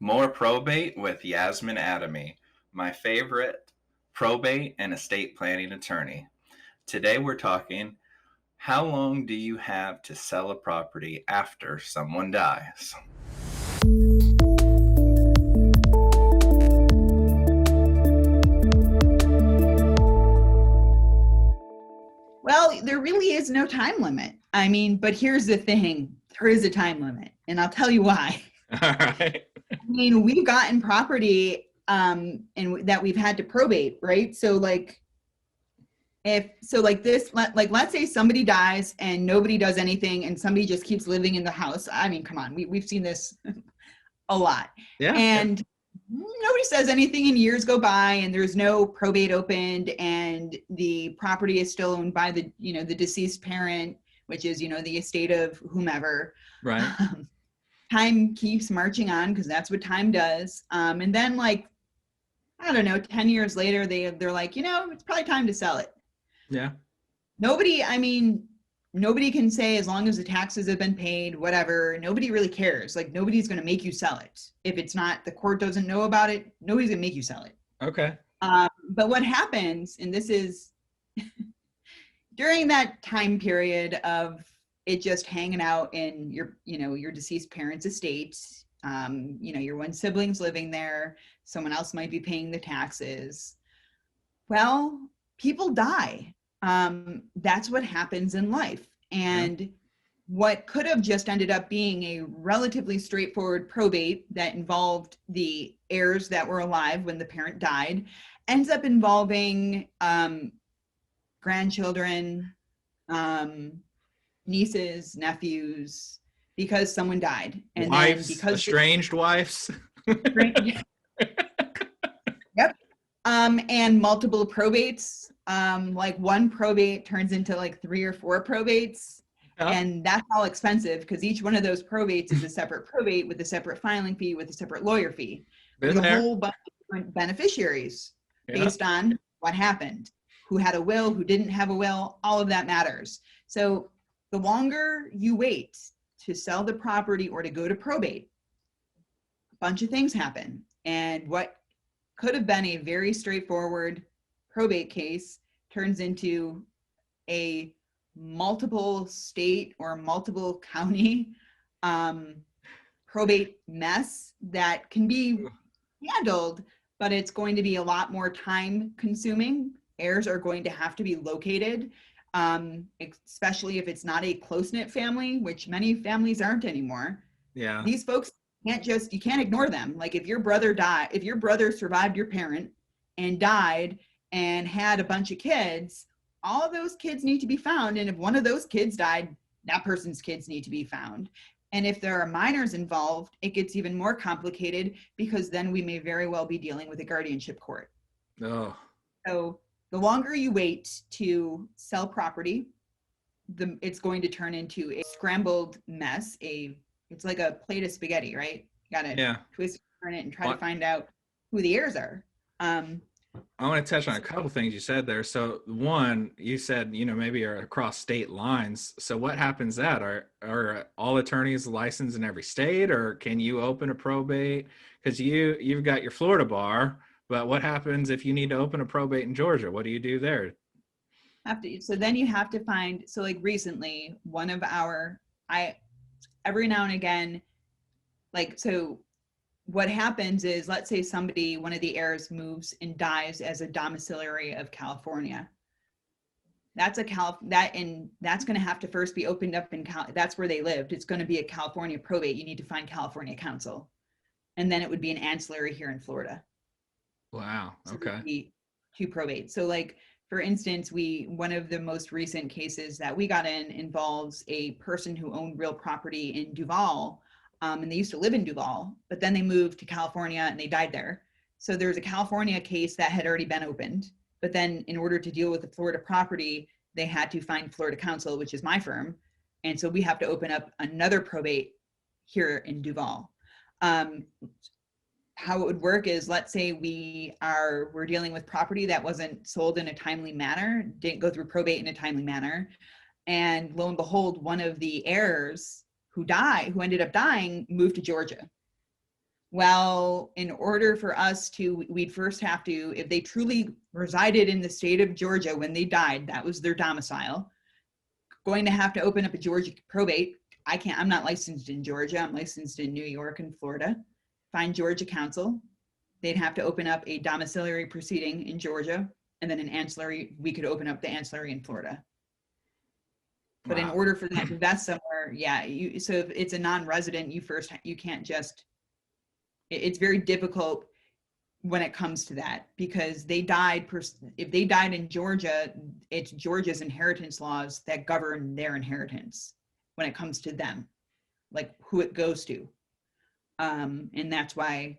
More probate with Yaz Adamy, my favorite probate and estate planning attorney. Today we're talking how long do you have to sell a property after someone dies? Well, there really is no time limit. I mean, but here's the thing. There is a time limit, and I'll tell you why. All right. I mean, we've gotten property and that we've had to probate, right? So like let's say somebody dies and nobody does anything and somebody just keeps living in the house. I mean, come on, we've seen this a lot. Yeah. And nobody says anything and years go by and there's no probate opened and the property is still owned by the deceased parent, which is, the estate of whomever. Right. Time keeps marching on because that's what time does. And then like, I don't know, 10 years later, they're like, it's probably time to sell it. Yeah. Nobody can say as long as the taxes have been paid, whatever, nobody really cares. Like nobody's going to make you sell it. If it's not, the court doesn't know about it, nobody's going to make you sell it. Okay. But what happens, and this is during that time period of it just hanging out in your deceased parents' estate, your one sibling's living there, someone else might be paying the taxes. Well, people die. That's what happens in life. And what could have just ended up being a relatively straightforward probate that involved the heirs that were alive when the parent died ends up involving grandchildren, nieces, nephews, because someone died. And wives, then because estranged wives. Yep. And multiple probates. Like one probate turns into like 3 or 4 probates. And that's all expensive because each one of those probates is a separate probate with a separate filing fee, with a separate lawyer fee. With a whole bunch of different beneficiaries based on what happened, who had a will, who didn't have a will, all of that matters. So the longer you wait to sell the property or to go to probate, a bunch of things happen. And what could have been a very straightforward probate case turns into a multiple state or multiple county probate mess that can be handled, but it's going to be a lot more time consuming. Heirs are going to have to be located, especially if it's not a close-knit family, which many families aren't anymore. Yeah. These folks you can't ignore them. Like if your brother survived your parent and died and had a bunch of kids, all of those kids need to be found. And if one of those kids died, that person's kids need to be found. And if there are minors involved, it gets even more complicated because then we may very well be dealing with a guardianship court. Oh. So the longer you wait to sell property, it's going to turn into a scrambled mess. It's like a plate of spaghetti, right? You gotta twist, turn it, and try to find out who the heirs are. I want to touch on a couple things you said there. So one, you said, maybe are across state lines. So what happens that? Are all attorneys licensed in every state, or can you open a probate? Because you've got your Florida bar, but what happens if you need to open a probate in Georgia? What do you do there? So then you have to find, so like recently, every now and again, what happens is, let's say one of the heirs moves and dies as a domiciliary of California. That's going to have to first be opened up that's where they lived. It's going to be a California probate. You need to find California counsel. And then it would be an ancillary here in Florida. Wow. Okay. So 2 probates. So like, for instance, one of the most recent cases that we got in involves a person who owned real property in Duval. And they used to live in Duval, but then they moved to California and they died there. So there's a California case that had already been opened, but then in order to deal with the Florida property, they had to find Florida counsel, which is my firm. And so we have to open up another probate here in Duval. How it would work is, let's say we're dealing with property that wasn't sold in a timely manner, didn't go through probate in a timely manner. And lo and behold, one of the heirs who ended up dying, moved to Georgia. Well, in order for us to, we'd first have to, if they truly resided in the state of Georgia when they died, that was their domicile, going to have to open up a Georgia probate. I'm not licensed in Georgia. I'm licensed in New York and Florida. Find Georgia counsel. They'd have to open up a domiciliary proceeding in Georgia, and then an ancillary, we could open up the ancillary in Florida. But in order for that to vest somewhere, so if it's a non-resident, you can't just, it's very difficult when it comes to that, because if they died in Georgia, it's Georgia's inheritance laws that govern their inheritance when it comes to them, like who it goes to. And that's why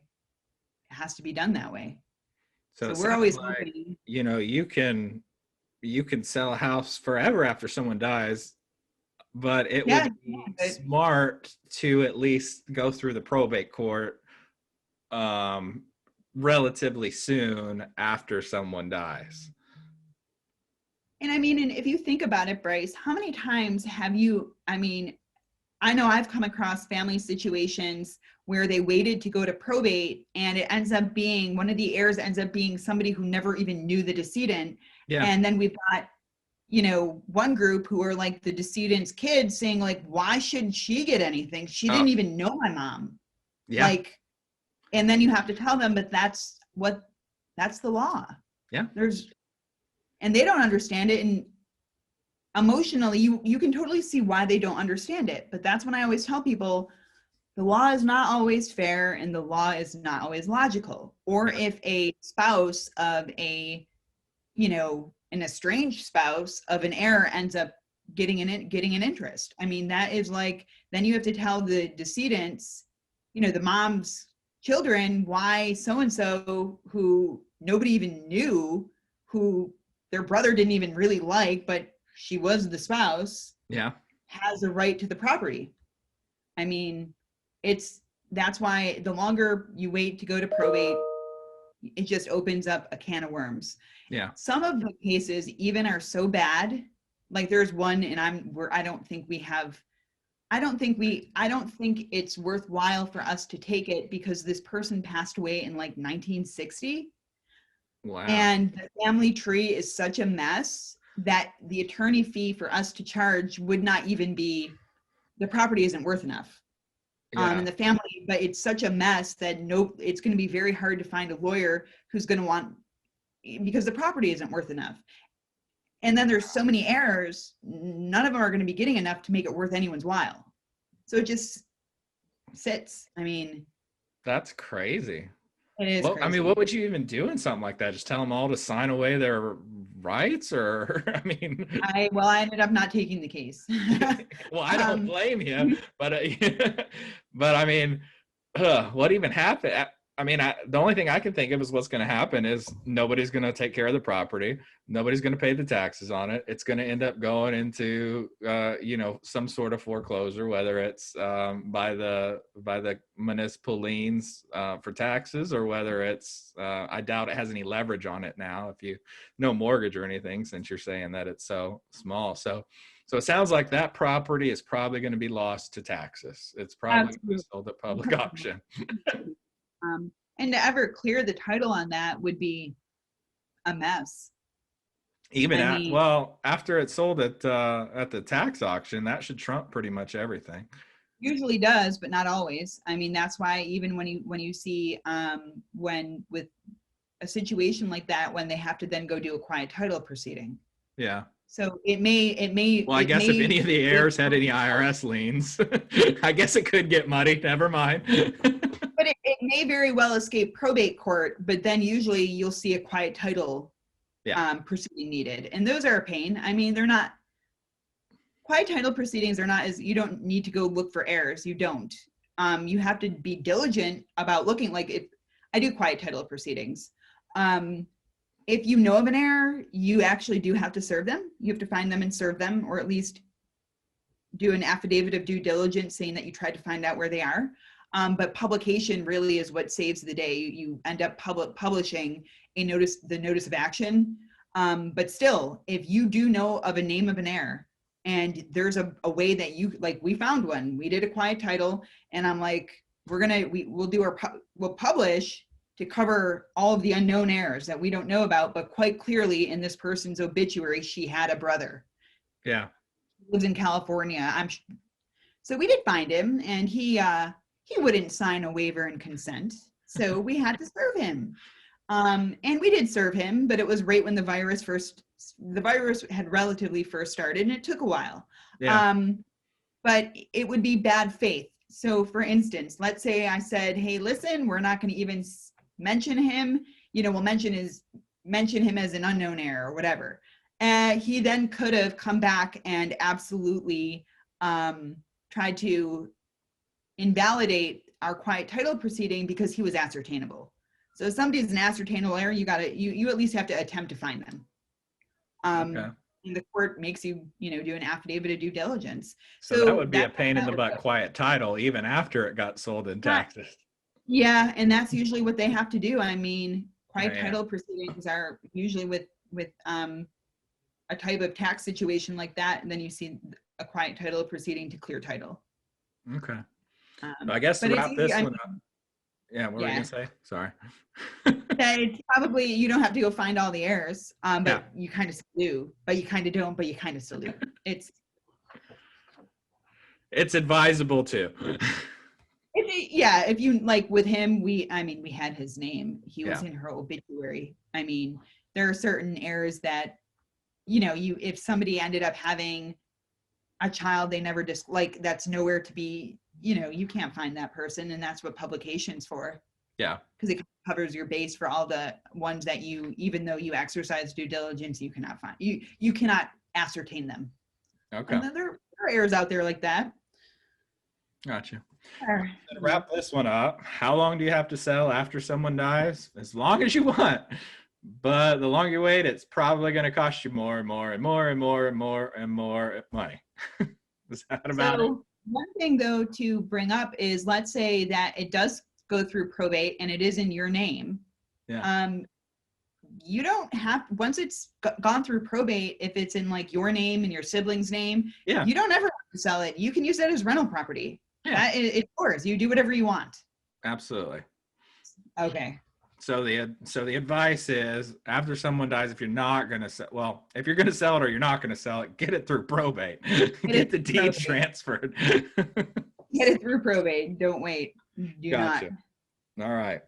it has to be done that way. So we're always hoping, you can sell a house forever after someone dies, but it would be smart to at least go through the probate court relatively soon after someone dies. And and if you think about it, Bryce, how many times have you, I know I've come across family situations where they waited to go to probate, and it ends up being, one of the heirs ends up being somebody who never even knew the decedent. Yeah. And then we've got, one group who are like the decedent's kids saying like, why shouldn't she get anything? She didn't even know my mom. Yeah. And then you have to tell them, but that's the law. Yeah. And they don't understand it. And emotionally, you can totally see why they don't understand it. But that's when I always tell people, the law is not always fair, and the law is not always logical. Or if a spouse of an estranged spouse of an heir ends up getting an interest. That is like, then you have to tell the decedents, the mom's children, why so-and-so who nobody even knew, who their brother didn't even really like, but she was the spouse, has a right to the property. That's why the longer you wait to go to probate, it just opens up a can of worms. Yeah. Some of the cases even are so bad. Like there's one, and I don't think it's worthwhile for us to take it, because this person passed away in like 1960. Wow. And the family tree is such a mess that the attorney fee for us to charge would not even be, the property isn't worth enough. And the family, but it's such a mess that it's going to be very hard to find a lawyer who's going to want, because the property isn't worth enough. And then there's so many heirs, none of them are going to be getting enough to make it worth anyone's while. So it just sits. That's crazy. It is crazy. What would you even do in something like that? Just tell them all to sign away their rights, or I ended up not taking the case. Well, I don't blame you, but what even happened? The only thing I can think of is what's going to happen is nobody's going to take care of the property. Nobody's going to pay the taxes on it. It's going to end up going into, some sort of foreclosure, whether it's by the municipal liens for taxes, or whether it's, I doubt it has any leverage on it now, if you no mortgage or anything, since you're saying that it's so small. So it sounds like that property is probably going to be lost to taxes. It's probably going to be sold at public auction. And to ever clear the title on that would be a mess. After it's sold at the tax auction, that should trump pretty much everything. Usually does, but not always. That's why even when you see when with a situation like that, when they have to then go do a quiet title proceeding. Yeah. So it may. Well, I guess if any of the heirs had any IRS liens, I guess it could get muddy. Never mind. But it may very well escape probate court, but then usually you'll see a quiet title proceeding needed. And those are a pain. They're not, quiet title proceedings are not, you don't need to go look for heirs. You don't. You have to be diligent about looking. Like if I do quiet title proceedings, if you know of an heir, you actually do have to serve them. You have to find them and serve them, or at least do an affidavit of due diligence saying that you tried to find out where they are. But publication really is what saves the day. You end up publishing the notice of action. But still, if you do know of a name of an heir, and there's a way that we found one, we did a quiet title, and I'm like, we'll do we'll publish to cover all of the unknown heirs that we don't know about, but quite clearly in this person's obituary, she had a brother. Yeah. He lives in California. So we did find him, and he wouldn't sign a waiver and consent. So we had to serve him. And we did serve him, but it was right when the virus had relatively first started, and it took a while. Yeah. But it would be bad faith. So for instance, let's say I said, hey, listen, we're not going to even mention him. We'll mention him as an unknown heir or whatever. He then could have come back and absolutely tried to invalidate our quiet title proceeding because he was ascertainable. So if somebody's an ascertainable heir, you at least have to attempt to find them. Okay. And the court makes you, do an affidavit of due diligence. So that would be a pain in the butt quiet title even after it got sold in Texas. Yeah, and that's usually what they have to do. I mean, quiet Yeah. title proceedings are usually with a type of tax situation like that, and then you see a quiet title proceeding to clear title. Okay. So I guess to but wrap this one up. Yeah, what were you gonna say? Sorry. That it's probably you don't have to go find all the heirs, but Yeah. you kind of do, but you kind of don't, but you kind of still do. It's advisable to. Yeah, if you like with him, we had his name. He was Yeah. in her obituary. I mean, there are certain heirs that, if somebody ended up having a child they never that's nowhere to be, you can't find that person, and that's what publication's for. Yeah. Because it covers your base for all the ones that even though you exercise due diligence, you cannot find. You cannot ascertain them. Okay. And then there are heirs out there like that. Gotcha. Sure. To wrap this one up, how long do you have to sell after someone dies? As long as you want. But the longer you wait, it's probably going to cost you more and more and more and more and more and more money. Is that about it? One thing though to bring up is, let's say that it does go through probate and it is in your name. Yeah. You don't have, once it's gone through probate, if it's in like your name and your sibling's name, Yeah. you don't ever have to sell it. You can use that as rental property. Yeah. It's yours. You do whatever you want. Absolutely. Okay. So the advice is, after someone dies, if you're not going to sell, well, if you're going to sell it or you're not going to sell it, get it through probate. Get the deed transferred. Get it through probate. Don't wait. Do Gotcha. not. All right.